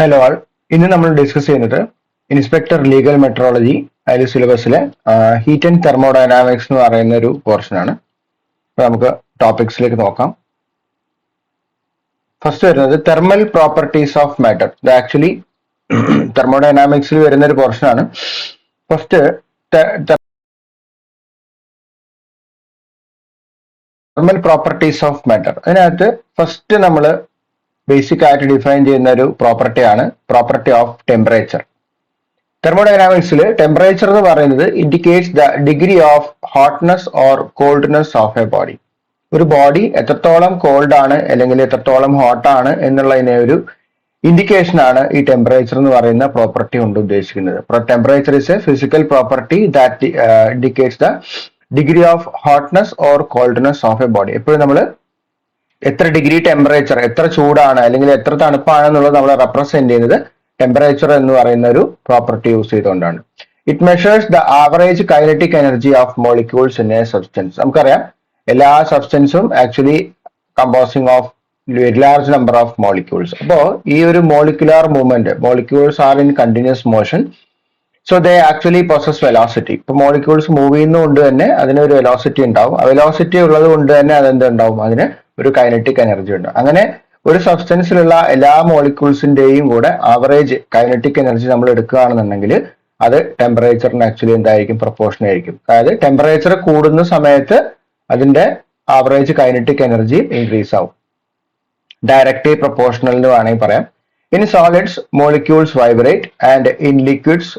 Hello ആൾ. ഇന്ന് നമ്മൾ discuss ചെയ്യുന്നത് ഇൻസ്പെക്ടർ ലീഗൽ മെട്രോളജി അതിൽ സിലബസിലെ ഹീറ്റ് ആൻഡ് തെർമോഡൈനാമിക്സ് എന്ന് പറയുന്ന ഒരു പോർഷനാണ്. അപ്പൊ നമുക്ക് ടോപ്പിക്സിലേക്ക് നോക്കാം. ഫസ്റ്റ് വരുന്നത് തെർമൽ പ്രോപ്പർട്ടീസ് ഓഫ് മാറ്റർ. ഇത് ആക്ച്വലി തെർമോഡൈനാമിക്സിൽ വരുന്ന ഒരു പോർഷനാണ്. First thermal properties of matter. അതിനകത്ത് ഫസ്റ്റ് നമ്മൾ ബേസിക് ആയിട്ട് ഡിഫൈൻ ചെയ്യുന്ന ഒരു പ്രോപ്പർട്ടിയാണ് പ്രോപ്പർട്ടി ഓഫ് ടെമ്പറേച്ചർ. തെർമോഡൈനാമിക്സിൽ ടെമ്പറേച്ചർ എന്ന് പറയുന്നത് indicates the degree of hotness or coldness of A body. ഒരു ബോഡി എത്രത്തോളം കോൾഡ് ആണ് അല്ലെങ്കിൽ എത്രത്തോളം ഹോട്ട് ആണ് എന്നുള്ളതിനെ ഒരു ഇൻഡിക്കേഷൻ ആണ് ഈ ടെമ്പറേച്ചർ എന്ന് പറയുന്ന പ്രോപ്പർട്ടി കൊണ്ട് ഉദ്ദേശിക്കുന്നത്. Temperature is A physical property that indicates the degree of hotness or coldness of A body. എപ്പോഴും നമ്മൾ എത്ര ഡിഗ്രി ടെമ്പറേച്ചർ, എത്ര ചൂടാണ് അല്ലെങ്കിൽ എത്ര തണുപ്പാണ് എന്നുള്ളത് നമ്മൾ റെപ്രസെന്റ് ചെയ്യുന്നത് ടെമ്പറേച്ചർ എന്ന് പറയുന്ന ഒരു പ്രോപ്പർട്ടി യൂസ് ചെയ്തുകൊണ്ടാണ്. It measures the average kinetic energy of molecules in a substance. നമുക്കറിയാം എല്ലാ സബ്സ്റ്റൻസും actually composing of very large number of molecules. അപ്പോൾ ഈ ഒരു molecular movement, molecules are in continuous motion, so they actually possess velocity. ഇപ്പൊ molecules move ചെയ്യുന്നതുകൊണ്ട് തന്നെ അതിനൊരു വെലോസിറ്റി ഉണ്ടാവും. ആ വെലോസിറ്റി ഉള്ളത് കൊണ്ട് തന്നെ അതെന്തുണ്ടാവും, അതിന് ഒരു കൈനറ്റിക് എനർജി ഉണ്ട്. അങ്ങനെ ഒരു സബ്സ്റ്റൻസിലുള്ള എല്ലാ മോളിക്യൂൾസിന്റെയും കൂടെ ആവറേജ് കൈനറ്റിക് എനർജി നമ്മൾ എടുക്കുകയാണെന്നുണ്ടെങ്കിൽ അത് ടെമ്പറേച്ചറിന് ആക്ച്വലി എന്തായിരിക്കും, പ്രൊപ്പോർഷൻ ആയിരിക്കും. അതായത് ടെമ്പറേച്ചർ കൂടുന്ന സമയത്ത് അതിന്റെ ആവറേജ് കൈനറ്റിക് എനർജി ഇൻക്രീസ് ആവും. ഡയറക്ട്ലി പ്രൊപ്പോർഷണൽ എന്ന് വേണമെങ്കിൽ പറയാം. In solids molecules vibrate and in liquids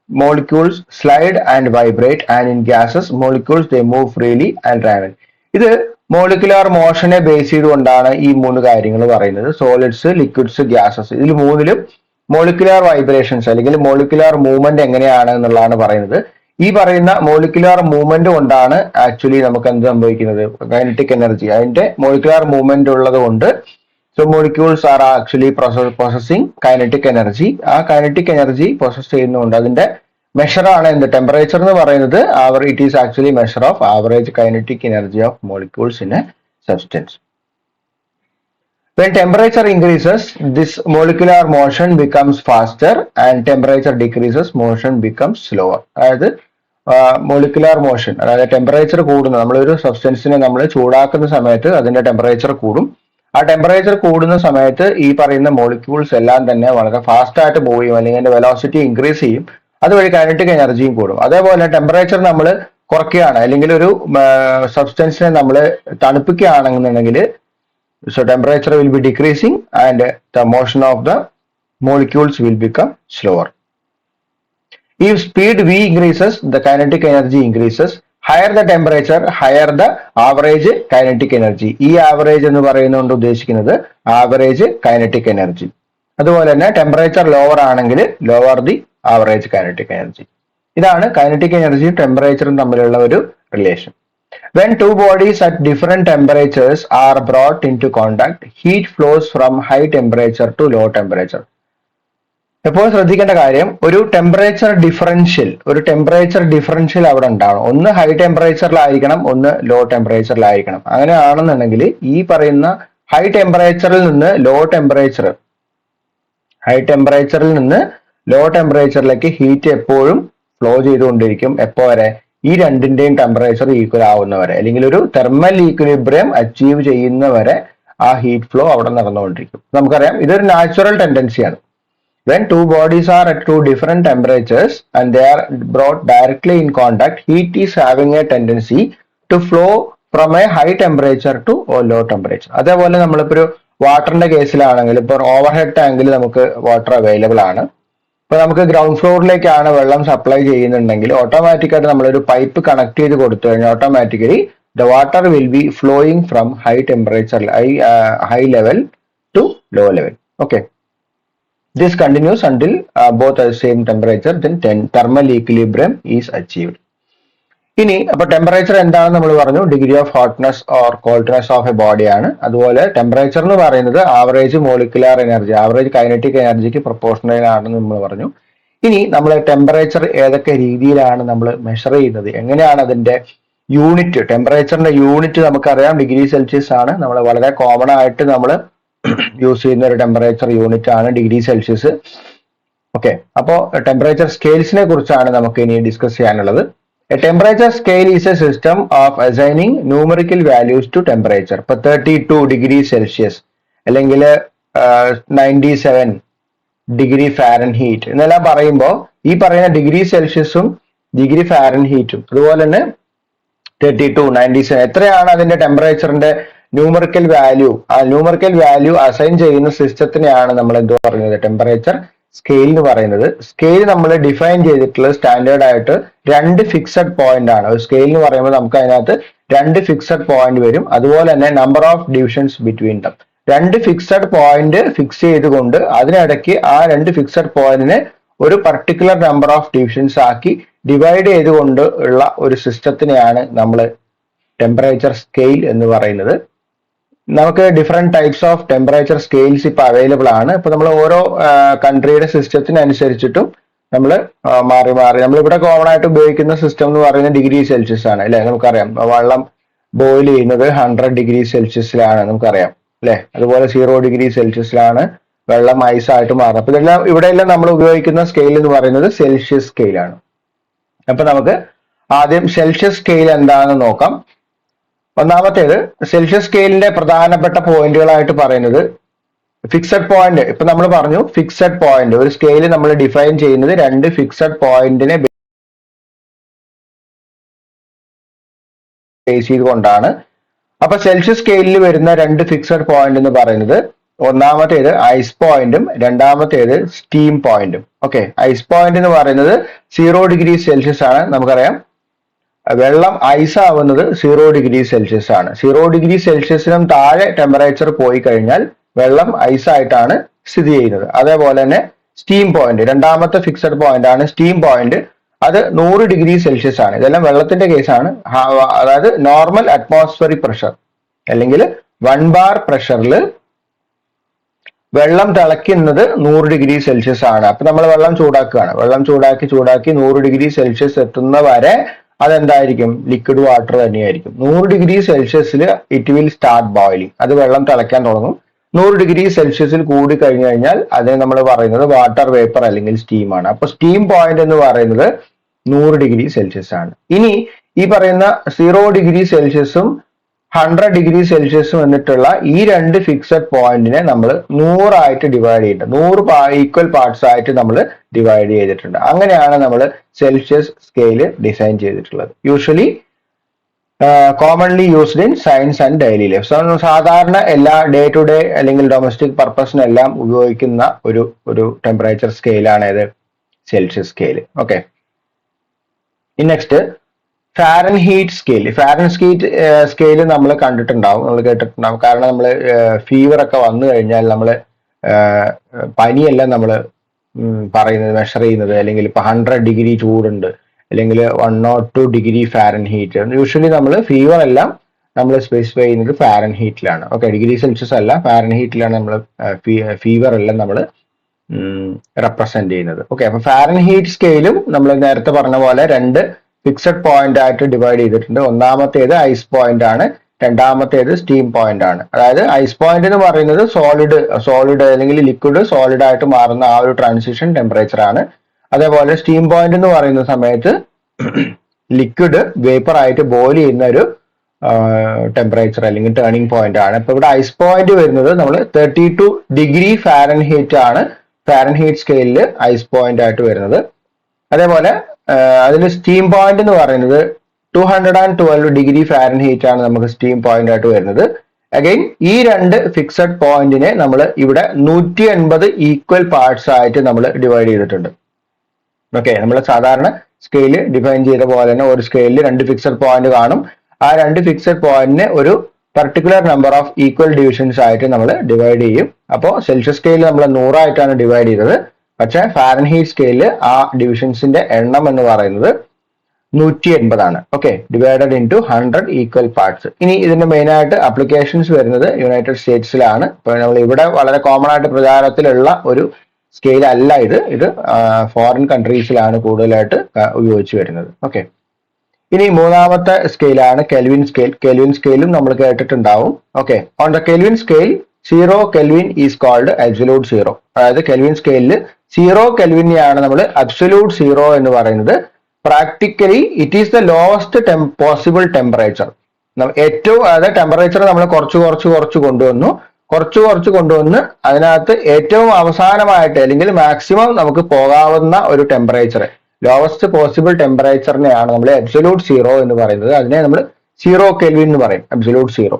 molecules slide and vibrate and in gases molecules they move freely and travel. ഇത് മോളിക്കുലാർ മോഷനെ ബേസ് ചെയ്തുകൊണ്ടാണ് ഈ മൂന്ന് കാര്യങ്ങൾ പറയുന്നത്. Solids, liquids, gases. ഇതിൽ മൂന്നിലും മോളിക്കുലാർ വൈബ്രേഷൻസ് അല്ലെങ്കിൽ മോളിക്കുലാർ മൂവ്മെന്റ് എങ്ങനെയാണ് എന്നുള്ളതാണ് പറയുന്നത്. ഈ പറയുന്ന മോളിക്കുലാർ മൂവ്മെന്റ് കൊണ്ടാണ് ആക്ച്വലി നമുക്ക് എന്ത് സംഭവിക്കുന്നത്, കൈനറ്റിക് എനർജി. അതിന്റെ മോളിക്കുലാർ മൂവ്മെന്റ് ഉള്ളത് കൊണ്ട് so molecules are actually possessing kinetic energy. ആ കൈനറ്റിക് എനർജി പൊസസ് ചെയ്യുന്നതുകൊണ്ട് അതിന്റെ മെഷറാണ് എന്ത്, ടെമ്പറേച്ചർ എന്ന് പറയുന്നത്. It is actually measure of average kinetic energy of molecules in a substance. When temperature increases, this molecular motion becomes faster and temperature decreases, motion becomes slower. അതായത് molecular motion, അതായത് temperature കൂടുന്നത്, നമ്മളൊരു സബ്സ്റ്റൻസിനെ നമ്മൾ ചൂടാക്കുന്ന സമയത്ത് അതിന്റെ temperature കൂടും. ആ temperature കൂടുന്ന സമയത്ത് ഈ പറയുന്ന മോളിക്യൂൾസ് എല്ലാം തന്നെ വളരെ ഫാസ്റ്റ് ആയിട്ട് മൂവ് ചെയ്യും, അല്ലെങ്കിൽ അതിന്റെ വെലോസിറ്റി ഇൻക്രീസ് ചെയ്യും. അതുവഴി കൈനറ്റിക് എനർജിയും കൂടും. അതേപോലെ ടെമ്പറേച്ചർ നമ്മൾ കുറയ്ക്കുകയാണ് അല്ലെങ്കിൽ ഒരു സബ്സ്റ്റൻസിനെ നമ്മൾ തണുപ്പിക്കുകയാണെന്നുണ്ടെങ്കിൽ so temperature will be decreasing and the motion of the molecules will become slower. If speed v increases, the kinetic energy increases. Higher the temperature, higher the average kinetic energy. ഈ average എന്ന് പറയുന്നതുകൊണ്ട് ഉദ്ദേശിക്കുന്നത് average kinetic energy. അതുപോലെ തന്നെ temperature lower ആണെങ്കിൽ lower the average kinetic energy. ഇതാണ് kinetic എനർജിയും ടെമ്പറേച്ചറും തമ്മിലുള്ള ഒരു relation. When two bodies at different temperatures are brought into contact, heat flows from high temperature to low temperature. എപ്പോൾ ശ്രദ്ധിക്കേണ്ട കാര്യം, ഒരു ടെമ്പറേച്ചർ ഡിഫറൻഷ്യൽ അവിടെ ഉണ്ടാവണം. ഒന്ന് ഹൈ ടെമ്പറേച്ചറിലായിരിക്കണം, ഒന്ന് ലോ ടെമ്പറേച്ചറിലായിരിക്കണം. അങ്ങനെയാണെന്നുണ്ടെങ്കിൽ ഈ പറയുന്ന ഹൈ ടെമ്പറേച്ചറിൽ നിന്ന് ലോ ടെമ്പറേച്ചറിലേക്ക് ഹീറ്റ് എപ്പോഴും ഫ്ലോ ചെയ്തുകൊണ്ടിരിക്കും. എപ്പോ വരെ, ഈ രണ്ടിന്റെയും ടെമ്പറേച്ചർ ഈക്വൽ ആവുന്നവരെ, അല്ലെങ്കിൽ ഒരു തെർമൽ ഈക്വിലിബ്രിയം അച്ചീവ് ചെയ്യുന്നവരെ ആ ഹീറ്റ് ഫ്ലോ അവിടെ നടന്നുകൊണ്ടിരിക്കും. നമുക്കറിയാം ഇതൊരു നാച്ചുറൽ ടെൻഡൻസിയാണ്. When two bodies are at two different temperatures and they are brought directly in contact, heat is having a tendency to flow from a high temperature to low temperature. അതേപോലെ നമ്മളിപ്പോ ഒരു വാട്ടറിന്റെ കേസിലാണെങ്കിൽ ഇപ്പോൾ over head ടാങ്കിൽ നമുക്ക് water available ആണ്. ഇപ്പൊ നമുക്ക് ground ഫ്ലോറിലേക്കാണ് വെള്ളം സപ്ലൈ ചെയ്യുന്നുണ്ടെങ്കിൽ ഓട്ടോമാറ്റിക്കായിട്ട് നമ്മളൊരു പൈപ്പ് കണക്ട് ചെയ്ത് കൊടുത്തു കഴിഞ്ഞാൽ automatically the water will be flowing from high temperature high level to low level. Okay, this continues until both at same temperature, then thermal equilibrium is achieved. ഇനി അപ്പൊ temperature എന്താണെന്ന് നമ്മൾ പറഞ്ഞു, degree of hotness or coldness of a ബോഡിയാണ്. അതുപോലെ temperature എന്ന് പറയുന്നത് average molecular energy, average kinetic എനർജിക്ക് പ്രൊപ്പോർഷണൽ ആണെന്ന് നമ്മൾ പറഞ്ഞു. ഇനി നമ്മൾ ടെമ്പറേച്ചർ ഏതൊക്കെ രീതിയിലാണ് നമ്മൾ മെഷർ ചെയ്യുന്നത്, എങ്ങനെയാണ് അതിന്റെ യൂണിറ്റ്, ടെമ്പറേച്ചറിന്റെ യൂണിറ്റ് നമുക്കറിയാം ഡിഗ്രി സെൽഷ്യസ് ആണ്. നമ്മൾ വളരെ കോമൺ ആയിട്ട് നമ്മൾ യൂസ് ചെയ്യുന്ന ഒരു ടെമ്പറേച്ചർ യൂണിറ്റ് ആണ് ഡിഗ്രി സെൽഷ്യസ്. ഓക്കെ, അപ്പോൾ ടെമ്പറേച്ചർ സ്കെയിൽസിനെ കുറിച്ചാണ് നമുക്ക് ഇനി ഡിസ്കസ് ചെയ്യാനുള്ളത്. A temperature scale is a system of assigning numerical values to temperature. ഇപ്പൊ 32 ഡിഗ്രി സെൽഷ്യസ് അല്ലെങ്കിൽ 97 ഡിഗ്രി ഫാരൻഹീറ്റ് എന്നെല്ലാം പറയുമ്പോൾ ഈ പറയുന്ന ഡിഗ്രി സെൽഷ്യസും ഡിഗ്രി ഫാരൻഹീറ്റും അതുപോലെ തന്നെ 32, 97 എത്രയാണ് അതിന്റെ ടെമ്പറേച്ചറിന്റെ ന്യൂമറിക്കൽ വാല്യൂ, ആ ന്യൂമറിക്കൽ വാല്യൂ അസൈൻ ചെയ്യുന്ന സിസ്റ്റത്തിനെയാണ് നമ്മൾ എന്ത് പറയുന്നത്, ടെമ്പറേച്ചർ സ്കെയിൽ എന്ന് പറയുന്നത്. സ്കെയിൽ നമ്മൾ ഡിഫൈൻ ചെയ്തിട്ടുള്ളത് സ്റ്റാൻഡേർഡ് ആയിട്ട് 2 ഫിക്സഡ് പോയിന്റ് ആണ്. ഒരു സ്കെയിൽ എന്ന് പറയുമ്പോൾ നമുക്ക് അതിനകത്ത് 2 ഫിക്സഡ് പോയിന്റ് വരും. അതുപോലെ തന്നെ number of divisions between them, 2 fixed point fix ചെയ്തുകൊണ്ട് അതിനിടയ്ക്ക് ആ 2 ഫിക്സഡ് പോയിന്റിനെ ഒരു പർട്ടിക്കുലർ നമ്പർ ഓഫ് ഡിവിഷൻസ് ആക്കി ഡിവൈഡ് ചെയ്തുകൊണ്ട് ഉള്ള ഒരു സിസ്റ്റത്തിനെയാണ് നമ്മൾ ടെമ്പറേച്ചർ സ്കെയിൽ എന്ന് പറയുന്നത്. നമുക്ക് different types of temperature scales ഇപ്പൊ അവൈലബിൾ ആണ്. ഇപ്പൊ നമ്മൾ ഓരോ കൺട്രിയുടെ സിസ്റ്റത്തിനനുസരിച്ചിട്ടും നമ്മൾ മാറി മാറി, നമ്മളിവിടെ കോമൺ ആയിട്ട് ഉപയോഗിക്കുന്ന സിസ്റ്റം എന്ന് പറയുന്നത് ഡിഗ്രി സെൽഷ്യസ് ആണ് അല്ലെ. നമുക്കറിയാം വെള്ളം ബോയിൽ ചെയ്യുന്നത് 100 ഡിഗ്രി സെൽഷ്യസിലാണ്, നമുക്കറിയാം അല്ലെ. അതുപോലെ 0 ഡിഗ്രി സെൽഷ്യസിലാണ് വെള്ളം ഐസായിട്ട് മാറുന്നത്. അപ്പൊ ഇതെല്ലാം ഇവിടെയെല്ലാം നമ്മൾ ഉപയോഗിക്കുന്ന സ്കെയിൽ എന്ന് പറയുന്നത് സെൽഷ്യസ് സ്കെയിലാണ്. അപ്പൊ നമുക്ക് ആദ്യം സെൽഷ്യസ് സ്കെയിൽ എന്താണെന്ന് നോക്കാം. ഒന്നാമത്തേത് സെൽഷ്യസ് സ്കെയിലിന്റെ പ്രധാനപ്പെട്ട പോയിന്റുകളായിട്ട് പറയുന്നത് ഫിക്സഡ് പോയിന്റ്. ഇപ്പൊ നമ്മൾ പറഞ്ഞു ഫിക്സഡ് പോയിന്റ്, ഒരു സ്കെയിൽ നമ്മൾ ഡിഫൈൻ ചെയ്യുന്നത് 2 ഫിക്സഡ് പോയിന്റിനെ ബേസ് ചെയ്തുകൊണ്ടാണ്. അപ്പൊ സെൽഷ്യസ് സ്കെയിലിൽ വരുന്ന 2 ഫിക്സഡ് പോയിന്റ് എന്ന് പറയുന്നത് ഒന്നാമത്തേത് ഐസ് പോയിന്റും രണ്ടാമത്തേത് സ്റ്റീം പോയിന്റും. ഓക്കെ, ഐസ് പോയിന്റ് എന്ന് പറയുന്നത് 0 ഡിഗ്രി സെൽഷ്യസ് ആണ്. നമുക്കറിയാം വെള്ളം ഐസ് ആവുന്നത് 0 ഡിഗ്രി സെൽഷ്യസ് ആണ്. 0 ഡിഗ്രി സെൽഷ്യസിനും താഴെ ടെമ്പറേച്ചർ പോയി കഴിഞ്ഞാൽ വെള്ളം ഐസ് ആയിട്ടാണ് സ്ഥിതി ചെയ്യുന്നത്. അതേപോലെ തന്നെ സ്റ്റീം പോയിന്റ്, രണ്ടാമത്തെ ഫിക്സഡ് പോയിന്റ് ആണ് സ്റ്റീം പോയിന്റ്. അത് 100 ഡിഗ്രി സെൽഷ്യസ് ആണ്. ഇതെല്ലാം വെള്ളത്തിന്റെ കേസാണ്. അതായത് നോർമൽ അറ്റ്മോസ്ഫിയറിക് പ്രഷർ അല്ലെങ്കിൽ 1 ബാർ പ്രഷറിൽ വെള്ളം തിളയ്ക്കുന്നത് 100 ഡിഗ്രി സെൽഷ്യസ് ആണ്. അപ്പൊ നമ്മൾ വെള്ളം ചൂടാക്കുകയാണ്. വെള്ളം ചൂടാക്കി 100 ഡിഗ്രി സെൽഷ്യസ് എത്തുന്ന വരെ അതെന്തായിരിക്കും, ലിക്വിഡ് വാട്ടർ തന്നെയായിരിക്കും. 100 ഡിഗ്രി സെൽഷ്യസിൽ ഇറ്റ് വിൽ സ്റ്റാർട്ട് ബോയിലിംഗ്, അത് വെള്ളം തിളയ്ക്കാൻ തുടങ്ങും. 100 ഡിഗ്രി സെൽഷ്യസിൽ കൂടി കഴിഞ്ഞു കഴിഞ്ഞാൽ അതിനെ നമ്മൾ പറയുന്നത് വാട്ടർ വേപ്പർ അല്ലെങ്കിൽ സ്റ്റീം ആണ്. അപ്പൊ സ്റ്റീം പോയിന്റ് എന്ന് പറയുന്നത് 100 ഡിഗ്രി സെൽഷ്യസ് ആണ്. ഇനി ഈ പറയുന്ന 0 ഡിഗ്രി സെൽഷ്യസും 100 ഡിഗ്രി സെൽഷ്യസും എന്നിട്ടുള്ള ഈ 2 ഫിക്സഡ് പോയിന്റിനെ നമ്മൾ 100 ആയിട്ട് ഡിവൈഡ് ചെയ്തിട്ടുണ്ട്. 100 ഈക്വൽ പാർട്സ് ആയിട്ട് നമ്മൾ ഡിവൈഡ് ചെയ്തിട്ടുണ്ട്. അങ്ങനെയാണ് നമ്മൾ സെൽഷ്യസ് സ്കെയിൽ ഡിസൈൻ ചെയ്തിട്ടുള്ളത്. Usually commonly used in science and daily life. സാധാരണ എല്ലാ ഡേ ടു ഡേ അല്ലെങ്കിൽ ഡൊമസ്റ്റിക് പർപ്പസിനെല്ലാം ഉപയോഗിക്കുന്ന ഒരു ടെമ്പറേച്ചർ സ്കെയിലാണ് ഇത് Celsius scale. Okay, next Fahrenheit scale. Fahrenheit scale നമ്മൾ കണ്ടിട്ടുണ്ടാവും, നമ്മൾ കേട്ടിട്ടുണ്ടാവും. കാരണം നമ്മൾ ഫീവർ ഒക്കെ വന്നു കഴിഞ്ഞാൽ നമ്മൾ പനിയല്ല നമ്മൾ പറയുന്നത്, മെഷർ ചെയ്യുന്നത്, അല്ലെങ്കിൽ ഇപ്പൊ 100 ഡിഗ്രി ചൂടുണ്ട് അല്ലെങ്കിൽ 102 ഡിഗ്രി ഫാരൻഹീറ്റ്. യൂഷ്വലി നമ്മൾ ഫീവർ എല്ലാം നമ്മൾ സ്പെസിഫൈ ചെയ്യുന്നത് ഫാരൻഹീറ്റിലാണ്. ഓക്കെ, ഡിഗ്രി സെൽഷ്യസ് അല്ല, ഫാരൻഹീറ്റിലാണ് നമ്മൾ ഫീവർ എല്ലാം നമ്മൾ റെപ്രസെന്റ് ചെയ്യുന്നത്. ഓക്കെ, അപ്പൊ ഫാരൻഹീറ്റ് സ്കെയിലും നമ്മൾ നേരത്തെ പറഞ്ഞ പോലെ 2 ഫിക്സഡ് പോയിന്റ് ആയിട്ട് ഡിവൈഡ് ചെയ്തിട്ടുണ്ട്. ഒന്നാമത്തേത് ഐസ് പോയിന്റ് ആണ്, രണ്ടാമത്തേത് സ്റ്റീം പോയിന്റ് ആണ്. അതായത് ഐസ് പോയിന്റ് എന്ന് പറയുന്നത് സോളിഡ് അല്ലെങ്കിൽ ലിക്വിഡ് സോളിഡ് ആയിട്ട് മാറുന്ന ആ ഒരു ട്രാൻസിഷൻ ടെമ്പറേച്ചർ ആണ്. അതേപോലെ സ്റ്റീം പോയിന്റ് എന്ന് പറയുന്ന സമയത്ത് ലിക്വിഡ് വേപ്പർ ആയിട്ട് ബോയിൽ ചെയ്യുന്ന ഒരു ടെമ്പറേച്ചർ അല്ലെങ്കിൽ ടേണിംഗ് പോയിന്റ് ആണ്. ഇപ്പൊ ഇവിടെ ഐസ് പോയിന്റ് വരുന്നത് നമ്മൾ 32 ഡിഗ്രി ഫാരൻഹീറ്റ് ആണ് ഫാരൻഹീറ്റ് സ്കെയിലിൽ ഐസ് പോയിന്റ് ആയിട്ട് വരുന്നത്. അതേപോലെ അതിൽ സ്റ്റീം പോയിന്റ് എന്ന് പറയുന്നത് 212 ഡിഗ്രി ഫാരൻഹീറ്റ് ആണ് നമുക്ക് സ്റ്റീം പോയിന്റ് ആയിട്ട് വരുന്നത്. അഗൈൻ ഈ 2 ഫിക്സഡ് പോയിന്റിനെ നമ്മൾ ഇവിടെ 180 ഈക്വൽ പാർട്സ് ആയിട്ട് നമ്മൾ ഡിവൈഡ് ചെയ്തിട്ടുണ്ട്. ഓക്കെ, നമ്മൾ സാധാരണ സ്കെയില് ഡിഫൈൻ ചെയ്ത പോലെ തന്നെ ഒരു സ്കെയിലിൽ 2 ഫിക്സഡ് പോയിന്റ് കാണും. ആ 2 ഫിക്സഡ് പോയിന്റിനെ ഒരു particular number of equal divisions ആയിട്ട് നമ്മൾ ഡിവൈഡ് ചെയ്യും. അപ്പോൾ സെൽഷ്യസ് സ്കെയിൽ നമ്മൾ 100 ആയിട്ടാണ് ഡിവൈഡ് ചെയ്തത്. പക്ഷെ ഫാരൻഹീറ്റ് സ്കെയിലിൽ ആ ഡിവിഷൻസിന്റെ എണ്ണം എന്ന് പറയുന്നത് 180 ആണ്. Okay, divided into 100 equal parts. ഇനി ഇതിന്റെ മെയിൻ ആയിട്ട് അപ്ലിക്കേഷൻസ് വരുന്നത് യുണൈറ്റഡ് സ്റ്റേറ്റ്സിലാണ്. ഇപ്പൊ നമ്മൾ ഇവിടെ വളരെ കോമൺ ആയിട്ട് പ്രചാരത്തിലുള്ള ഒരു സ്കെയിൽ അല്ല ഇത് ഫോറിൻ കൺട്രീസിലാണ് കൂടുതലായിട്ട് ഉപയോഗിച്ച് വരുന്നത്. ഓക്കെ, ഇനി മൂന്നാമത്തെ സ്കെയിലാണ് കെൽവിൻ സ്കെയിൽ. കെൽവിൻ സ്കെയിലും നമ്മൾ കേട്ടിട്ടുണ്ടാവും. Okay, on the Kelvin scale zero Kelvin is called absolute zero. അതായത് കെൽവിൻ സ്കെയിലിൽ 0 കെൽവിനെയാണ് നമ്മൾ അബ്സല്യൂട്ട് സീറോ എന്ന് പറയുന്നത്. Practically it is the lowest possible temperature. ഏറ്റവും അതായത് ടെമ്പറേച്ചർ നമ്മൾ കുറച്ച് കൊണ്ടുവന്ന് അതിനകത്ത് ഏറ്റവും അവസാനമായിട്ട് അല്ലെങ്കിൽ മാക്സിമം നമുക്ക് പോകാവുന്ന ഒരു ടെമ്പറേച്ചർ, ലോവസ്റ്റ് പോസിബിൾ ടെമ്പറേച്ചറിനെയാണ് നമ്മൾ അബ്സല്യൂട്ട് സീറോ എന്ന് പറയുന്നത്. അതിനെ നമ്മൾ 0 കെൽവിൻ എന്ന് പറയും, അബ്സല്യൂട്ട് സീറോ.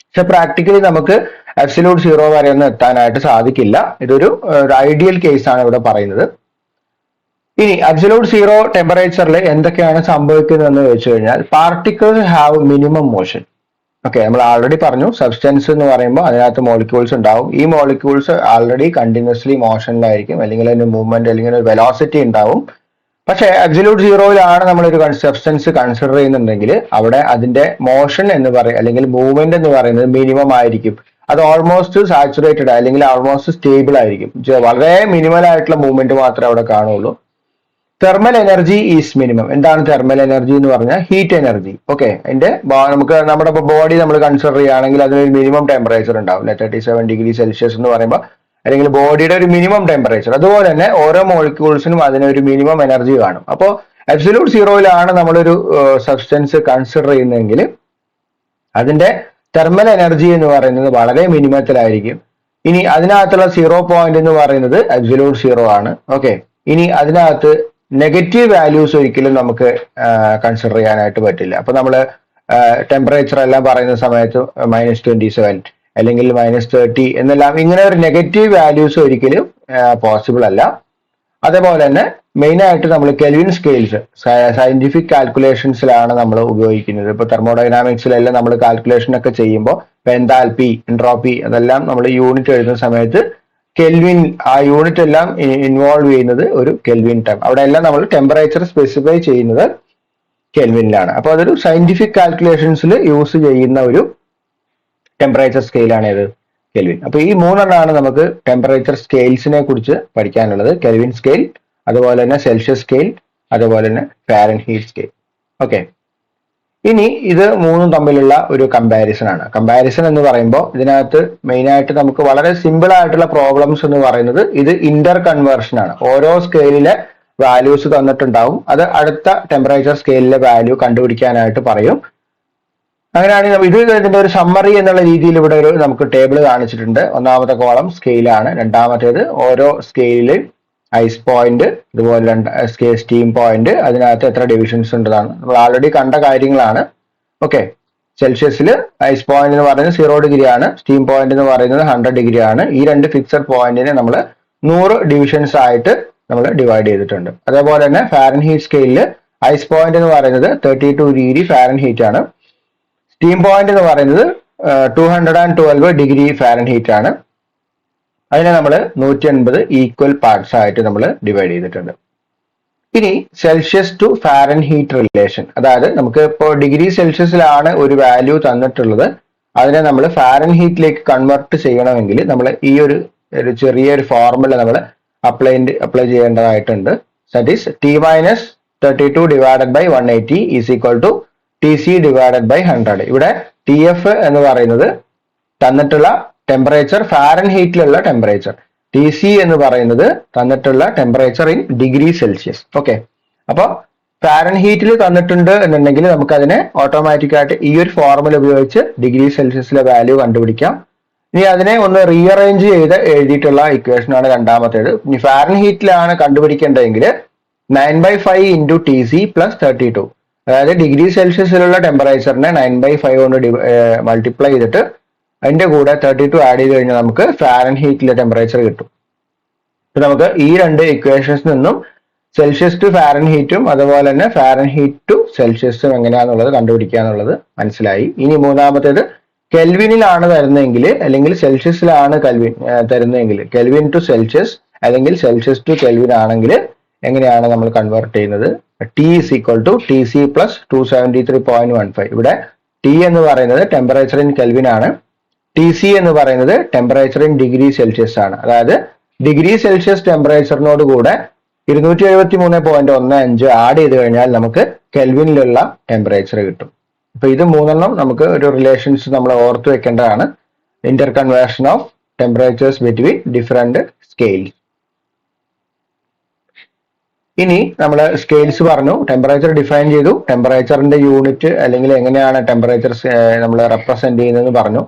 പക്ഷെ പ്രാക്ടിക്കലി നമുക്ക് അബ്സല്യൂട്ട് സീറോ വരെ ഒന്നും എത്താനായിട്ട് സാധിക്കില്ല. ഇതൊരു ഐഡിയൽ കേസ് ആണ് ഇവിടെ പറയുന്നത്. ഇനി അബ്സല്യൂട്ട് സീറോ ടെമ്പറേച്ചറിൽ എന്തൊക്കെയാണ് സംഭവിക്കുന്നത് എന്ന് വെച്ച് കഴിഞ്ഞാൽ particles have minimum motion. Okay, നമ്മൾ ആൾറെഡി പറഞ്ഞു സബ്സ്റ്റൻസ് എന്ന് പറയുമ്പോൾ അതിനകത്ത് മോളിക്യൂൾസ് ഉണ്ടാവും. ഈ മോളിക്യൂൾസ് ആൾറെഡി കണ്ടിന്യൂസ്ലി മോഷനിലായിരിക്കും, അല്ലെങ്കിൽ അതിന് മൂവ്മെന്റ് അല്ലെങ്കിൽ ഒരു വെലോസിറ്റി ഉണ്ടാവും. പക്ഷേ അബ്സല്യൂട്ട് സീറോയിലാണ് നമ്മളൊരു സബ്സ്റ്റൻസ് കൺസിഡർ ചെയ്യുന്നുണ്ടെങ്കിൽ അവിടെ അതിന്റെ മോഷൻ എന്ന് പറയും അല്ലെങ്കിൽ മൂവ്മെന്റ് എന്ന് പറയുന്നത് മിനിമം ആയിരിക്കും. അത് ഓൾമോസ്റ്റ് സാച്ചുറേറ്റഡ് അല്ലെങ്കിൽ ഓൾമോസ്റ്റ് സ്റ്റേബിൾ ആയിരിക്കും. വളരെ മിനിമൽ ആയിട്ടുള്ള മൂവ്മെന്റ് മാത്രമേ അവിടെ കാണുള്ളൂ. Thermal energy is minimum. എന്താണ് തെർമൽ എനർജി എന്ന് പറഞ്ഞാൽ ഹീറ്റ് എനർജി. ഓക്കെ, അതിന്റെ നമുക്ക് നമ്മുടെ ബോഡി നമ്മൾ കൺസിഡർ ചെയ്യുകയാണെങ്കിൽ അതിനൊരു മിനിമം ടെമ്പറേച്ചർ ഉണ്ടാവും, 37 ഡിഗ്രി സെൽഷ്യസ് എന്ന് പറയുമ്പോൾ, അല്ലെങ്കിൽ ബോഡിയുടെ ഒരു മിനിമം ടെമ്പറേച്ചർ. അതുപോലെ തന്നെ ഓരോ മോളിക്യൂൾസിനും അതിനൊരു മിനിമം എനർജി കാണും. അപ്പോൾ അബ്സല്യൂട്ട് സീറോയിലാണ് നമ്മളൊരു സബ്സ്റ്റൻസ് കൺസിഡർ ചെയ്യുന്നതെങ്കിൽ അതിന്റെ തെർമൽ എനർജി എന്ന് പറയുന്നത് വളരെ മിനിമത്തിലായിരിക്കും. ഇനി അതിനകത്തുള്ള 0 പോയിന്റ് എന്ന് പറയുന്നത് അബ്സല്യൂട്ട് സീറോ ആണ്. ഓക്കെ, ഇനി അതിനകത്ത് നെഗറ്റീവ് വാല്യൂസ് ഒരിക്കലും നമുക്ക് കൺസിഡർ ചെയ്യാനായിട്ട് പറ്റില്ല. അപ്പൊ നമ്മൾ ടെമ്പറേച്ചർ എല്ലാം പറയുന്ന സമയത്ത് -27 അല്ലെങ്കിൽ -30 എന്നെല്ലാം ഇങ്ങനെ ഒരു നെഗറ്റീവ് വാല്യൂസ് ഒരിക്കലും പോസിബിൾ അല്ല. അതേപോലെ തന്നെ മെയിൻ ആയിട്ട് നമ്മൾ കെൽവിൻ സ്കെയിൽസ് സയന്റിഫിക് കാൽക്കുലേഷൻസിലാണ് നമ്മൾ ഉപയോഗിക്കുന്നത്. ഇപ്പൊ തെർമോഡൈനാമിക്സിലെല്ലാം നമ്മൾ കാൽക്കുലേഷൻ ഒക്കെ ചെയ്യുമ്പോൾ എൻതാൽപി, എൻട്രോപ്പി അതെല്ലാം നമ്മൾ യൂണിറ്റ് എഴുതുന്ന സമയത്ത് കെൽവിൻ, ആ യൂണിറ്റ് എല്ലാം ഇൻവോൾവ് ചെയ്യുന്നത് ഒരു കെൽവിൻ ടൈം. അവിടെ എല്ലാം നമ്മൾ ടെമ്പറേച്ചർ സ്പെസിഫൈ ചെയ്യുന്നത് കെൽവിനിലാണ്. അപ്പൊ അതൊരു സയന്റിഫിക് കാൽക്കുലേഷൻസിൽ യൂസ് ചെയ്യുന്ന ഒരു ടെമ്പറേച്ചർ സ്കെയിലാണ് ഏത്, കെൽവിൻ. അപ്പൊ ഈ മൂന്നെണ്ണമാണ് നമുക്ക് ടെമ്പറേച്ചർ സ്കെയിൽസിനെ കുറിച്ച് പഠിക്കാനുള്ളത്. കെൽവിൻ സ്കെയിൽ, അതുപോലെ തന്നെ സെൽഷ്യസ് സ്കെയിൽ, അതുപോലെ തന്നെ ഫാരൻഹീറ്റ് സ്കെയിൽ. ഓക്കെ, ഇനി ഇത് മൂന്നും തമ്മിലുള്ള ഒരു കമ്പാരിസൺ ആണ്. കമ്പാരിസൺ എന്ന് പറയുമ്പോൾ ഇതിനകത്ത് മെയിൻ ആയിട്ട് നമുക്ക് വളരെ സിമ്പിൾ ആയിട്ടുള്ള പ്രോബ്ലംസ് എന്ന് പറയുന്നത് ഇത് ഇന്റർ കൺവേർഷൻ ആണ്. ഓരോ സ്കെയിലിലെ വാല്യൂസ് തന്നിട്ടുണ്ടാവും, അത് അടുത്ത ടെമ്പറേച്ചർ സ്കെയിലിലെ വാല്യൂ കണ്ടുപിടിക്കാനായിട്ട് പറയും. അങ്ങനെയാണെങ്കിൽ ഇത് ഇതിന്റെ ഒരു സമ്മറി എന്നുള്ള രീതിയിൽ ഇവിടെ ഒരു നമുക്ക് ടേബിൾ കാണിച്ചിട്ടുണ്ട്. ഒന്നാമത്തെ കോളം സ്കെയിലാണ്, രണ്ടാമത്തേത് ഓരോ സ്കെയിലിൽ ഐസ് പോയിന്റ്, അതുപോലെ സ്റ്റീം പോയിന്റ്, അതിനകത്ത് എത്ര ഡിവിഷൻസ് ഉണ്ടെന്നാണ് നമ്മൾ ആൾറെഡി കണ്ട കാര്യങ്ങളാണ്. ഓക്കെ, സെൽഷ്യസിൽ ഐസ് പോയിന്റ് എന്ന് പറയുന്നത് 0 ഡിഗ്രി ആണ്, സ്റ്റീം പോയിന്റ് എന്ന് പറയുന്നത് 100 ഡിഗ്രി ആണ്. ഈ രണ്ട് ഫിക്സഡ് പോയിന്റിനെ നമ്മൾ 100 ഡിവിഷൻസ് ആയിട്ട് നമ്മൾ ഡിവൈഡ് ചെയ്തിട്ടുണ്ട്. അതേപോലെ തന്നെ ഫാരൻഹീറ്റ് സ്കെയിലിൽ ഐസ് പോയിന്റ് എന്ന് പറയുന്നത് 32 ഡിഗ്രി ഫാരൻഹീറ്റ് ആണ്. സ്റ്റീം പോയിന്റ് എന്ന് പറയുന്നത് 212 ഡിഗ്രി ഫാരൻഹീറ്റ് ആണ്. അതിനെ നമ്മൾ 180 ഈക്വൽ പാർട്സ് ആയിട്ട് നമ്മൾ ഡിവൈഡ് ചെയ്തിട്ടുണ്ട്. ഇനി സെൽഷ്യസ് ടു ഫാരൻഹീറ്റ് റിലേഷൻ, അതായത് നമുക്ക് ഇപ്പോൾ ഡിഗ്രി സെൽഷ്യസിലാണ് ഒരു വാല്യൂ തന്നിട്ടുള്ളത്, അതിനെ നമ്മൾ ഫാരൻഹീറ്റിലേക്ക് കൺവേർട്ട് ചെയ്യണമെങ്കിൽ നമ്മൾ ഈ ഒരു ചെറിയൊരു ഫോർമുല നമ്മൾ അപ്ലൈ ചെയ്യേണ്ടതായിട്ടുണ്ട്. That is T-32 divided by 180 is equal to TC divided by 100. ഇവിടെ TF എന്ന് പറയുന്നത് തന്നിട്ടുള്ള ടെമ്പറേച്ചർ, ഫാരൻഹീറ്റിലുള്ള ടെമ്പറേച്ചർ. TC എന്ന് പറയുന്നത് തന്നിട്ടുള്ള temperature in degree Celsius. Okay, അപ്പൊ ഫാരൻഹീറ്റിൽ തന്നിട്ടുണ്ട് എന്നുണ്ടെങ്കിൽ നമുക്ക് അതിനെ ഓട്ടോമാറ്റിക് ആയിട്ട് ഈ ഒരു ഫോർമുല ഉപയോഗിച്ച് ഡിഗ്രി സെൽഷ്യസിലെ വാല്യൂ കണ്ടുപിടിക്കാം. ഇനി അതിനെ ഒന്ന് റീഅറേഞ്ച് ചെയ്ത് എഴുതിയിട്ടുള്ള ഇക്വേഷൻ ആണ് രണ്ടാമത്തേത്. ഇനി ഫാരൻഹീറ്റിലാണ് കണ്ടുപിടിക്കേണ്ടതെങ്കിൽ 9/5 ഇൻറ്റു TC പ്ലസ് 32, അതായത് ഡിഗ്രി സെൽഷ്യസിലുള്ള ടെമ്പറേച്ചറിനെ 9/5 കൊണ്ട് മൾട്ടിപ്ലൈ ചെയ്തിട്ട് അതിന്റെ കൂടെ 32 ആഡ് ചെയ്ത് കഴിഞ്ഞാൽ നമുക്ക് ഫാരൻഹീറ്റിലെ ടെമ്പറേച്ചർ കിട്ടും. നമുക്ക് ഈ രണ്ട് ഇക്വേഷൻസ് നിന്നും സെൽഷ്യസ് ടു ഫാരൻഹീറ്റും അതുപോലെ തന്നെ ഫാരൻഹീറ്റ് ടു സെൽഷ്യസും എങ്ങനെയാണെന്നുള്ളത് കണ്ടുപിടിക്കുക എന്നുള്ളത് മനസ്സിലായി. ഇനി മൂന്നാമത്തേത് കെൽവിനിലാണ് തരുന്നതെങ്കിൽ അല്ലെങ്കിൽ സെൽഷ്യസിലാണ് തരുന്നതെങ്കിൽ കെൽവിൻ ടു സെൽഷ്യസ് അല്ലെങ്കിൽ സെൽഷ്യസ് ടു കെൽവിൻ ആണെങ്കിൽ എങ്ങനെയാണ് നമ്മൾ കൺവേർട്ട് ചെയ്യുന്നത്? T is equal to TC plus 273.15. ഇവിടെ T എന്ന് പറയുന്നത് ടെമ്പറേച്ചർ ഇൻ കെൽവിൻ ആണ്, TC എന്ന് പറയുന്നത് ടെമ്പറേച്ചർ ഇൻ ഡിഗ്രി സെൽഷ്യസ് ആണ്. അതായത് ഡിഗ്രി സെൽഷ്യസ് ടെമ്പറേച്ചറിനോട് കൂടെ 273.15 ആഡ് ചെയ്ത് കഴിഞ്ഞാൽ നമുക്ക് കെൽവിനിലുള്ള ടെമ്പറേച്ചർ കിട്ടും. അപ്പൊ ഇത് മൂന്നെണ്ണം നമുക്ക് ഒരു റിലേഷൻസ് നമ്മൾ ഓർത്ത് വെക്കേണ്ടതാണ്. interconversion of temperatures between different scales. ഇനി നമ്മൾ സ്കെയിൽസ് പറഞ്ഞു, ടെമ്പറേച്ചർ ഡിഫൈൻ ചെയ്തു, ടെമ്പറേച്ചറിന്റെ യൂണിറ്റ് അല്ലെങ്കിൽ എങ്ങനെയാണ് ടെമ്പറേച്ചർ നമ്മൾ റെപ്രസെന്റ് ചെയ്യുന്നതെന്ന് പറഞ്ഞു.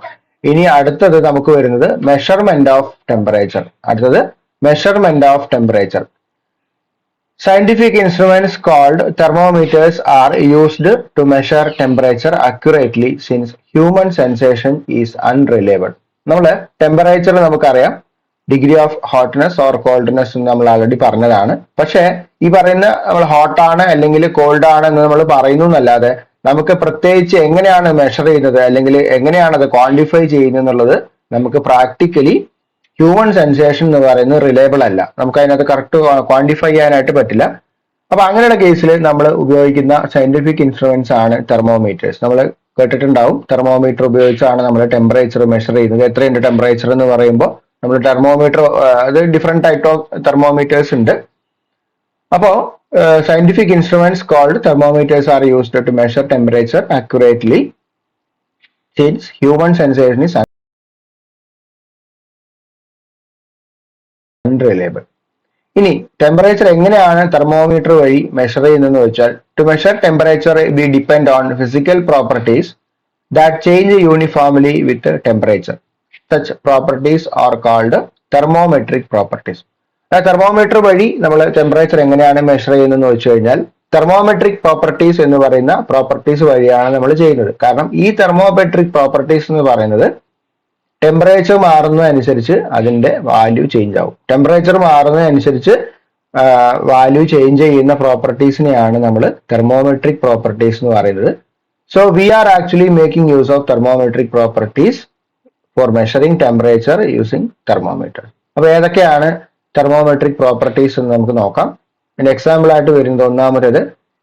ഇനി അടുത്തത് നമുക്ക് വരുന്നത് മെഷർമെന്റ് ഓഫ് ടെമ്പറേച്ചർ. അടുത്തത് measurement of temperature. Scientific instruments called thermometers are used to measure temperature accurately since human sensation is unreliable. നമ്മൾ ടെമ്പറേച്ചർ നമുക്കറിയാം, degree of hotness or coldness എന്ന് നമ്മൾ ആൾറെഡി പറഞ്ഞതാണ്. പക്ഷേ ഈ പറയുന്ന നമ്മൾ ഹോട്ട് ആണ് അല്ലെങ്കിൽ കോൾഡ് ആണ് എന്ന് നമ്മൾ പറയുന്നു എന്നല്ലാതെ നമുക്ക് പ്രത്യേകിച്ച് എങ്ങനെയാണ് മെഷർ ചെയ്യുന്നത് അല്ലെങ്കിൽ എങ്ങനെയാണ് അത് ക്വാണ്ടിഫൈ ചെയ്യുന്നത് എന്നുള്ളത് നമുക്ക് പ്രാക്ടിക്കലി ഹ്യൂമൻ സെൻസേഷൻ എന്ന് പറയുന്നത് റിലയബിൾ അല്ല. നമുക്ക് അതിനകത്ത് കറക്റ്റ് ക്വാണ്ടിഫൈ ചെയ്യാനായിട്ട് പറ്റില്ല. അപ്പൊ അങ്ങനെയുള്ള കേസിൽ നമ്മൾ ഉപയോഗിക്കുന്ന സയന്റിഫിക് ഇൻസ്ട്രുമെന്റ്സ് ആണ് തെർമോമീറ്റേഴ്സ്. നമ്മൾ കേട്ടിട്ടുണ്ടാവും, തെർമോമീറ്റർ ഉപയോഗിച്ചാണ് നമ്മൾ ടെമ്പറേച്ചർ മെഷർ ചെയ്യുന്നത്. എത്രയുണ്ട് ടെമ്പറേച്ചർ എന്ന് പറയുമ്പോൾ നമ്മൾ തെർമോമീറ്റർ, അത് ഡിഫറെന്റ് ടൈപ്പ് ഓഫ് തെർമോമീറ്റേഴ്സ് ഉണ്ട്. അപ്പോ scientific instruments called thermometers are used to measure temperature accurately since human sensation is unreliable. ഇനി ടെമ്പറേച്ചർ എങ്ങനെയാണ് തെർമോമീറ്റർ വഴി മെഷർ ചെയ്യുന്നതെന്ന് വെച്ചാൽ, to measure temperature we depend on physical properties that change uniformly with temperature. Such properties are called thermometric properties. Thermometer വഴി നമ്മൾ temperature എങ്ങനെയാണ് measure ചെയ്യുന്നതെന്ന് വെച്ച് കഴിഞ്ഞാൽ തെർമോമെട്രിക് പ്രോപ്പർട്ടീസ് എന്ന് പറയുന്ന പ്രോപ്പർട്ടീസ് വഴിയാണ് നമ്മൾ ചെയ്യുന്നത്. കാരണം ഈ തെർമോമെട്രിക് പ്രോപ്പർട്ടീസ് എന്ന് പറയുന്നത് ടെമ്പറേച്ചർ മാറുന്നതനുസരിച്ച് അതിന്റെ വാല്യൂ ചേഞ്ച് ആവും. ടെമ്പറേച്ചർ മാറുന്നതനുസരിച്ച് വാല്യൂ ചേഞ്ച് ചെയ്യുന്ന പ്രോപ്പർട്ടീസിനെയാണ് നമ്മൾ തെർമോമെട്രിക് പ്രോപ്പർട്ടീസ് എന്ന് പറയുന്നത്. So we are actually making use of thermometric properties for measuring temperature using thermometer. അപ്പൊ ഏതൊക്കെയാണ് തെർമോമെട്രിക് പ്രോപ്പർട്ടീസ് എന്ന് നമുക്ക് നോക്കാം. അതിന്റെ എക്സാമ്പിൾ ആയിട്ട് വരുന്നത് ഒന്നാമത്തേത്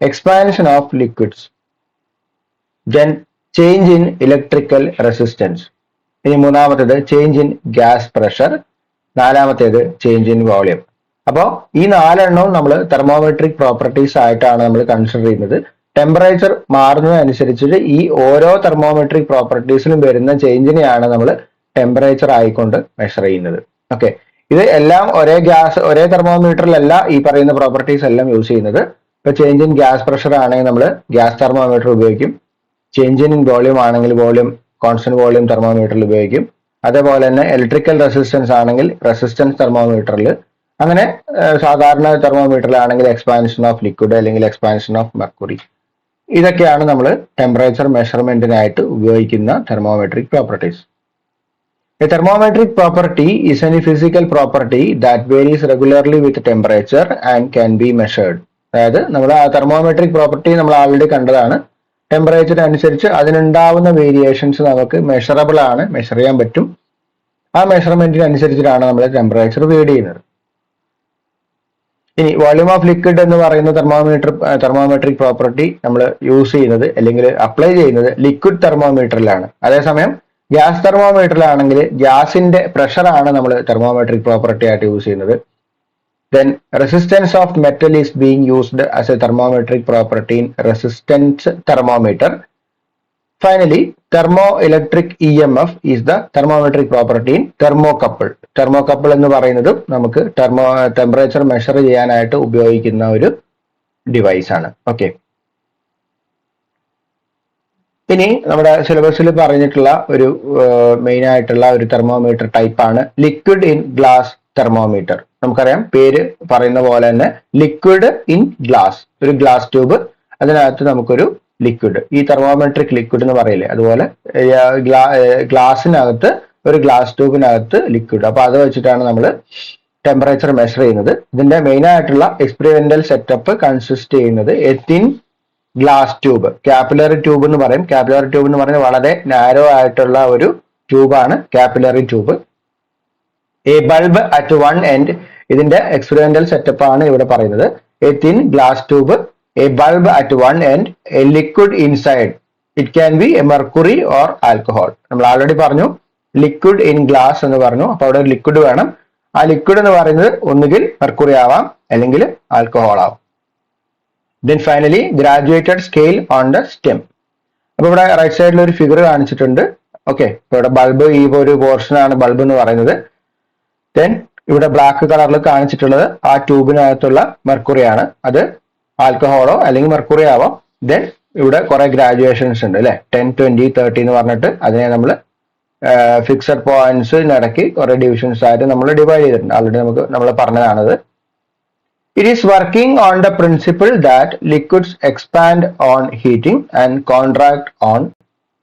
expansion of liquids, then change in electrical resistance. ഇനി മൂന്നാമത്തേത് ചേഞ്ച് ഇൻ ഗ്യാസ് പ്രഷർ, നാലാമത്തേത് ചേഞ്ച് ഇൻ വോളിയം. അപ്പോൾ ഈ നാലെണ്ണവും നമ്മൾ തെർമോമെട്രിക് പ്രോപ്പർട്ടീസ് ആയിട്ടാണ് നമ്മൾ കൺസിഡർ ചെയ്യുന്നത്. ടെമ്പറേച്ചർ മാറുന്നതനുസരിച്ച് ഈ ഓരോ തെർമോമെട്രിക് പ്രോപ്പർട്ടീസിലും വരുന്ന ചേഞ്ചിനെയാണ് നമ്മൾ ടെമ്പറേച്ചർ ആയിക്കൊണ്ട് മെഷർ ചെയ്യുന്നത്. ഓക്കെ, ഇത് എല്ലാം ഒരേ തെർമോമീറ്ററിലല്ല ഈ പറയുന്ന പ്രോപ്പർട്ടീസ് എല്ലാം യൂസ് ചെയ്യുന്നത്. ഇപ്പൊ ചേഞ്ച് ഇൻ ഗ്യാസ് പ്രഷർ ആണെങ്കിൽ നമ്മൾ ഗ്യാസ് തെർമോമീറ്റർ ഉപയോഗിക്കും. ചേഞ്ച് ഇൻ വോളിയം ആണെങ്കിൽ വോളിയം കോൺസ്റ്റന്റ് വോളിയം തെർമോമീറ്ററിൽ ഉപയോഗിക്കും. അതേപോലെ തന്നെ ഇലക്ട്രിക്കൽ റെസിസ്റ്റൻസ് ആണെങ്കിൽ റെസിസ്റ്റൻസ് തെർമോമീറ്ററിൽ, അങ്ങനെ സാധാരണ തെർമോമീറ്ററിലാണെങ്കിൽ എക്സ്പാൻഷൻ ഓഫ് ലിക്വിഡ് അല്ലെങ്കിൽ എക്സ്പാൻഷൻ ഓഫ് മെർക്കുറി. ഇതൊക്കെയാണ് നമ്മൾ ടെമ്പറേച്ചർ മെഷർമെന്റിനായിട്ട് ഉപയോഗിക്കുന്ന തെർമോമെട്രിക് properties. A thermometric property is any physical property that varies regularly with temperature and can be measured. അതായത് നമ്മൾ ആ തെർമോമെട്രിക് പ്രോപ്പർട്ടി നമ്മൾ ആൾറെഡി കണ്ടതാണ്. ടെമ്പറേച്ചർ അനുസരിച്ച് അതിനുണ്ടാവുന്ന വേരിയേഷൻസ് നമുക്ക് മെഷറബിൾ ആണ്, മെഷർ ചെയ്യാൻ പറ്റും. ആ മെഷർമെന്റിന് അനുസരിച്ചിട്ടാണ് നമ്മൾ ടെമ്പറേച്ചർ റീഡ് ചെയ്യുന്നത്. ഇനി വോളിയം ഓഫ് ലിക്വിഡ് എന്ന് പറയുന്ന തെർമോമെട്രിക് പ്രോപ്പർട്ടി നമ്മൾ യൂസ് ചെയ്യുന്നത് അല്ലെങ്കിൽ അപ്ലൈ ചെയ്യുന്നത് ലിക്വിഡ് തെർമോമീറ്ററിലാണ്. അതേസമയം ഗ്യാസ് തെർമോമീറ്ററിലാണെങ്കിൽ ഗ്യാസിന്റെ പ്രഷർ ആണ് നമ്മൾ തെർമോമെട്രിക് പ്രോപ്പർട്ടി ആയിട്ട് യൂസ് ചെയ്യുന്നത്. Then resistance of metal is being used as a thermometric property in resistance thermometer. Finally thermo electric EMF is the thermometric property in thermocouple. Thermocouple എന്ന് പറയുന്നതും നമുക്ക് temperature measure ചെയ്യാനായിട്ട് ഉപയോഗിക്കുന്ന ഒരു ഡിവൈസ് ആണ്. Okay, ഇനി നമ്മുടെ സിലബസിൽ പറഞ്ഞിട്ടുള്ള ഒരു മെയിൻ ആയിട്ടുള്ള ഒരു തെർമോമീറ്റർ ടൈപ്പ് ആണ് ലിക്വിഡ് ഇൻ ഗ്ലാസ് തെർമോമീറ്റർ. നമുക്കറിയാം, പേര് പറയുന്ന പോലെ തന്നെ ലിക്വിഡ് ഇൻ ഗ്ലാസ്, ഒരു ഗ്ലാസ് ട്യൂബ്, അതിനകത്ത് നമുക്കൊരു ലിക്വിഡ്, ഈ തെർമോമെട്രിക് ലിക്വിഡ് എന്ന് പറയില്ലേ, അതുപോലെ ഗ്ലാസിനകത്ത് ഒരു ഗ്ലാസ് ട്യൂബിനകത്ത് ലിക്വിഡ്. അപ്പൊ അത് വെച്ചിട്ടാണ് നമ്മൾ ടെമ്പറേച്ചർ മെഷർ ചെയ്യുന്നത്. ഇതിന്റെ മെയിൻ ആയിട്ടുള്ള എക്സ്പെരിമെന്റൽ സെറ്റപ്പ് കൺസിസ്റ്റ് ചെയ്യുന്നത് A thin glass tube, capillary tube എന്ന് പറയും. കാപ്പിലറി ട്യൂബ് എന്ന് പറയുന്നത് വളരെ നാരോ ആയിട്ടുള്ള ഒരു ട്യൂബാണ് capillary tube. A bulb at one end, ഇതിന്റെ എക്സ്പെരിമെന്റൽ സെറ്റപ്പ് ആണ് ഇവിടെ പറയുന്നത്. A thin glass tube, a bulb at one end, a liquid inside, it can be a mercury or alcohol. നമ്മൾ ആൾറെഡി പറഞ്ഞു ലിക്വിഡ് ഇൻ ഗ്ലാസ് എന്ന് പറഞ്ഞു. അപ്പൊ അവിടെ ഒരു ലിക്വിഡ് വേണം. ആ ലിക്വിഡ് എന്ന് പറയുന്നത് ഒന്നുകിൽ മെർക്കുറി ആവാം അല്ലെങ്കിൽ ആൽക്കഹോൾ ആവാം. Then finally graduated scale on the stem. അപ്പൊ ഇവിടെ റൈറ്റ് സൈഡിൽ ഒരു ഫിഗർ കാണിച്ചിട്ടുണ്ട്. ഓക്കെ, ഇവിടെ ബൾബ് ഈ ഒരു പോർഷൻ ആണ് ബൾബ് എന്ന് പറയുന്നത്. ദെൻ ഇവിടെ ബ്ലാക്ക് കളറിൽ കാണിച്ചിട്ടുള്ളത് ആ ട്യൂബിനകത്തുള്ള മെർക്കുറി ആണ്. അത് ആൽക്കഹോളോ അല്ലെങ്കിൽ മെർക്കുറി ആവാം. ദെൻ ഇവിടെ കുറെ ഗ്രാജുവേഷൻസ് ഉണ്ട് അല്ലെ, 10, 20, 30 എന്ന് പറഞ്ഞിട്ട് അതിനെ നമ്മൾ ഫിക്സഡ് പോയിന്റ്സിനിടയ്ക്ക് കുറെ ഡിവിഷൻസ് ആയിട്ട് നമ്മൾ ഡിവൈഡ് ചെയ്തിട്ടുണ്ട്. ആൾറെഡി നമ്മൾ പറഞ്ഞതാണത്. It is working on the principle that liquids expand on heating and contract on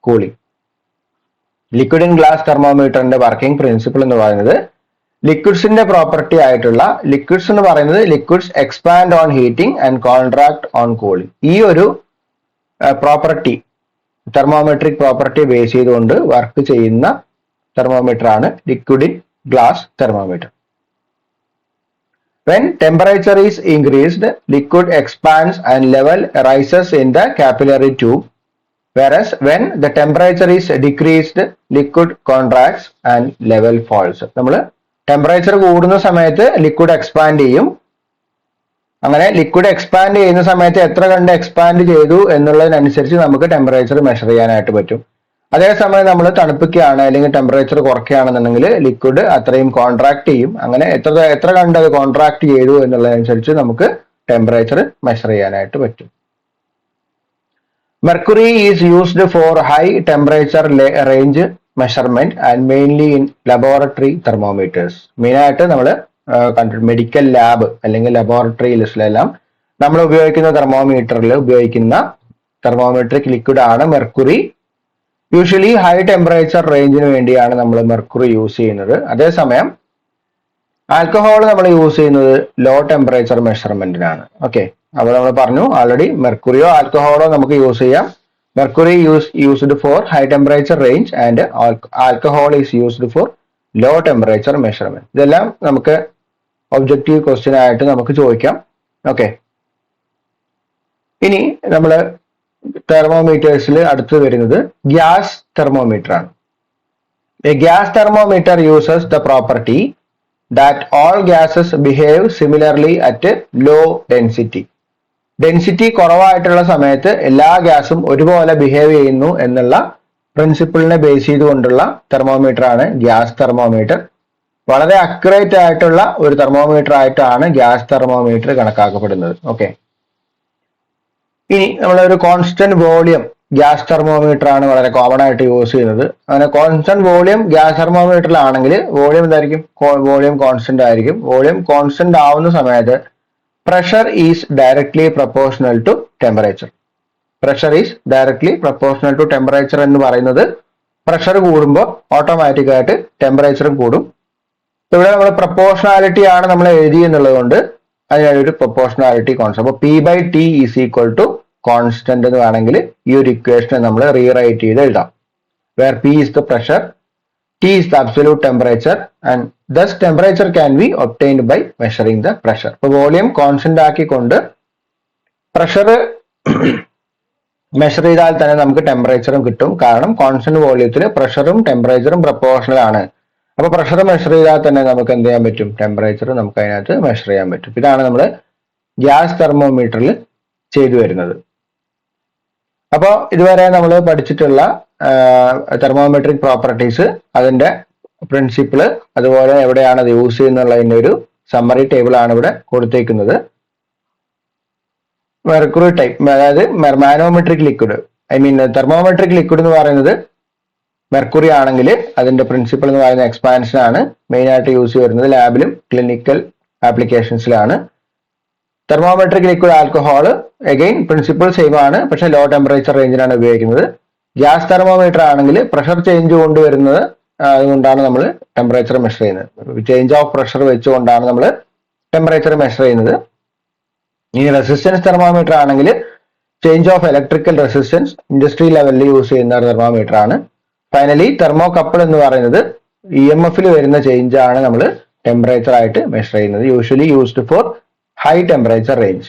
cooling. Liquid in glass തെർമോമീറ്ററിന്റെ വർക്കിംഗ് പ്രിൻസിപ്പിൾ എന്ന് പറയുന്നത് ലിക്വിഡ്സിന്റെ പ്രോപ്പർട്ടി ആയിട്ടുള്ള ലിക്വിഡ്സ് എന്ന് പറയുന്നത് liquids expand on heating and contract on cooling. ഈ ഒരു പ്രോപ്പർട്ടി തെർമോമെട്രിക് പ്രോപ്പർട്ടി ബേസ് ചെയ്തുകൊണ്ട് വർക്ക് ചെയ്യുന്ന തെർമോമീറ്റർ ആണ് liquid in glass thermometer. When temperature is increased, liquid expands and level rises in the capillary tube, whereas when the temperature is decreased, liquid contracts and level falls. നമ്മൾ temperature കൂടുന്ന സമയത്ത് liquid expand ചെയ്യും. അങ്ങനെ liquid expand ചെയ്യുന്ന സമയത്ത് എത്ര കണ്ട് expand ചെയ്തു എന്നുള്ളതിനനുസരിച്ച് നമുക്ക് ടെമ്പറേച്ചർ മെഷർ ചെയ്യാനായിട്ട് പറ്റും. അതേസമയം നമ്മൾ തണുപ്പിക്കുകയാണ് അല്ലെങ്കിൽ ടെമ്പറേച്ചർ കുറയ്ക്കുകയാണെന്നുണ്ടെങ്കിൽ ലിക്വിഡ് അത്രയും കോൺട്രാക്ട് ചെയ്യും. അങ്ങനെ എത്ര കണ്ട് അത് കോൺട്രാക്ട് ചെയ്തു എന്നുള്ളതനുസരിച്ച് നമുക്ക് ടെമ്പറേച്ചർ മെഷർ ചെയ്യാനായിട്ട് പറ്റും. Mercury is used for high temperature range measurement and mainly in laboratory thermometers. മെയിനായിട്ട് നമ്മൾ മെഡിക്കൽ ലാബ് അല്ലെങ്കിൽ ലബോറട്ടറിയിലെല്ലാം നമ്മൾ ഉപയോഗിക്കുന്ന തെർമോമീറ്ററിൽ ഉപയോഗിക്കുന്ന തെർമോമെട്രിക് ലിക്വിഡ് ആണ് മെർക്കുറി. യൂഷ്വലി ഹൈ ടെമ്പറേച്ചർ റേഞ്ചിന് വേണ്ടിയാണ് നമ്മൾ മെർക്കുറി യൂസ് ചെയ്യുന്നത്. അതേസമയം ആൽക്കഹോൾ നമ്മൾ യൂസ് ചെയ്യുന്നത് ലോ ടെമ്പറേച്ചർ മെഷർമെന്റിനാണ്. ഓക്കെ, അപ്പോൾ നമ്മൾ പറഞ്ഞു ആൾറെഡി മെർക്കുറിയോ ആൽക്കഹോളോ നമുക്ക് യൂസ് ചെയ്യാം. Mercury used for high temperature range and alcohol is used for low temperature measurement. ഇതെല്ലാം നമുക്ക് ഒബ്ജക്റ്റീവ് ക്വസ്റ്റ്യൻ ആയിട്ട് നമുക്ക് ചോദിക്കാം. ഓക്കെ, ഇനി നമ്മൾ തെർമോമീറ്റേഴ്സിൽ അടുത്ത് വരുന്നത് ഗ്യാസ് തെർമോമീറ്റർ ആണ്. A gas thermometer uses the property that all gases behave similarly at low density. Density കുറവായിട്ടുള്ള സമയത്ത് എല്ലാ ഗ്യാസും ഒരുപോലെ ബിഹേവ് ചെയ്യുന്നു എന്നുള്ള പ്രിൻസിപ്പിളിനെ ബേസ് ചെയ്തുകൊണ്ടുള്ള തെർമോമീറ്റർ ആണ് ഗ്യാസ് തെർമോമീറ്റർ. വളരെ അക്യുറേറ്റ് ആയിട്ടുള്ള ഒരു തെർമോമീറ്റർ ആയിട്ടാണ് ഗ്യാസ് തെർമോമീറ്റർ കണക്കാക്കപ്പെടുന്നത്. ഓക്കെ, ഇനി നമ്മളൊരു കോൺസ്റ്റന്റ് വോളിയം ഗ്യാസ് തെർമോമീറ്റർ ആണ് വളരെ കോമൺ ആയിട്ട് യൂസ് ചെയ്യുന്നത്. അങ്ങനെ കോൺസ്റ്റന്റ് വോളിയം ഗ്യാസ് തെർമോമീറ്ററിലാണെങ്കിൽ വോളിയം എന്തായിരിക്കും? വോളിയം കോൺസ്റ്റന്റ് ആയിരിക്കും. വോളിയം കോൺസ്റ്റന്റ് ആവുന്ന സമയത്ത് pressure is directly proportional to temperature. Pressure is directly proportional to temperature എന്ന് പറയുന്നത് പ്രഷർ കൂടുമ്പോൾ ഓട്ടോമാറ്റിക് ആയിട്ട് ടെമ്പറേച്ചറും കൂടും. ഇവിടെ നമ്മൾ പ്രപ്പോർഷണാലിറ്റി ആണ് നമ്മൾ എഴുതി എന്നുള്ളത് കൊണ്ട് അതിനൊരു പ്രപ്പോർഷണാലിറ്റി കോൺസ്റ്റന്റ്. അപ്പോൾ P by T is equal to constant എന്ന് വേണമെങ്കിൽ ഈ ഒരു ഇക്വേഷനെ നമ്മൾ റീറൈറ്റ് ചെയ്ത് എഴുതാം. Where P is the pressure, T is the absolute temperature and thus temperature can be obtained by measuring the pressure. അപ്പോൾ വോളിയം കോൺസ്റ്റന്റ് ആക്കിക്കൊണ്ട് പ്രഷർ മെഷർ ചെയ്താൽ തന്നെ നമുക്ക് ടെമ്പറേച്ചറും കിട്ടും. കാരണം കോൺസ്റ്റന്റ് വോളിയത്തിന് പ്രഷറും ടെമ്പറേച്ചറും പ്രപ്പോർഷണൽ ആണ്. അപ്പൊ പ്രഷർ മെഷർ ചെയ്താൽ തന്നെ നമുക്ക് എന്ത് ചെയ്യാൻ പറ്റും? ടെമ്പറേച്ചർ നമുക്ക് അതിനകത്ത് മെഷർ ചെയ്യാൻ പറ്റും. ഇതാണ് നമ്മൾ ഗ്യാസ് തെർമോമീറ്ററിൽ ചെയ്തു വരുന്നത്. അപ്പോൾ ഇതുവരെ നമ്മൾ പഠിച്ചിട്ടുള്ള തെർമോമെട്രിക് പ്രോപ്പർട്ടീസ്, അതിന്റെ പ്രിൻസിപ്പിള്, അതുപോലെ എവിടെയാണ് അത് യൂസ് ചെയ്യുന്നുള്ളതിന്റെ ഒരു സമ്മറി ടേബിൾ ആണ് ഇവിടെ കൊടുത്തേക്കുന്നത്. മെർക്കുറി ടൈപ്പ്, അതായത് മാനോമെട്രിക് ലിക്വിഡ്, തെർമോമെട്രിക് ലിക്വിഡ് എന്ന് പറയുന്നത് മെർക്കുറി ആണെങ്കിൽ അതിന്റെ പ്രിൻസിപ്പിൾ എന്ന് പറയുന്ന എക്സ്പാൻഷൻ ആണ് മെയിൻ ആയിട്ട് യൂസ് ചെയ്യുന്നത്. ലാബിലും ക്ലിനിക്കൽ ആപ്ലിക്കേഷൻസിലാണ്. Thermometric liquid alcohol again principle same ആണ്, പക്ഷെ ലോ ടെമ്പറേച്ചർ റേഞ്ചിലാണ് ഉപയോഗിക്കുന്നത്. ഗ്യാസ് തെർമോമീറ്റർ ആണെങ്കിൽ പ്രഷർ ചേഞ്ച് കൊണ്ടുവരുന്നത്, അതുകൊണ്ടാണ് നമ്മൾ ടെമ്പറേച്ചർ മെഷർ ചെയ്യുന്നത്. ചേഞ്ച് ഓഫ് പ്രഷർ വെച്ചുകൊണ്ടാണ് നമ്മൾ ടെമ്പറേച്ചർ മെഷർ ചെയ്യുന്നത്. ഇനി റെസിസ്റ്റൻസ് തെർമോമീറ്റർ ആണെങ്കിൽ change of electrical resistance industry ലെവലിൽ യൂസ് ചെയ്യുന്ന തെർമോമീറ്റർ ആണ്. ഫൈനലി തെർമോകപ്പിൾ എന്ന് പറയുന്നത് EMF വരുന്ന ചേഞ്ച് ആണ് നമ്മൾ ടെമ്പറേച്ചർ ആയിട്ട് മെഷർ ചെയ്യുന്നത്. Usually used for high temperature range.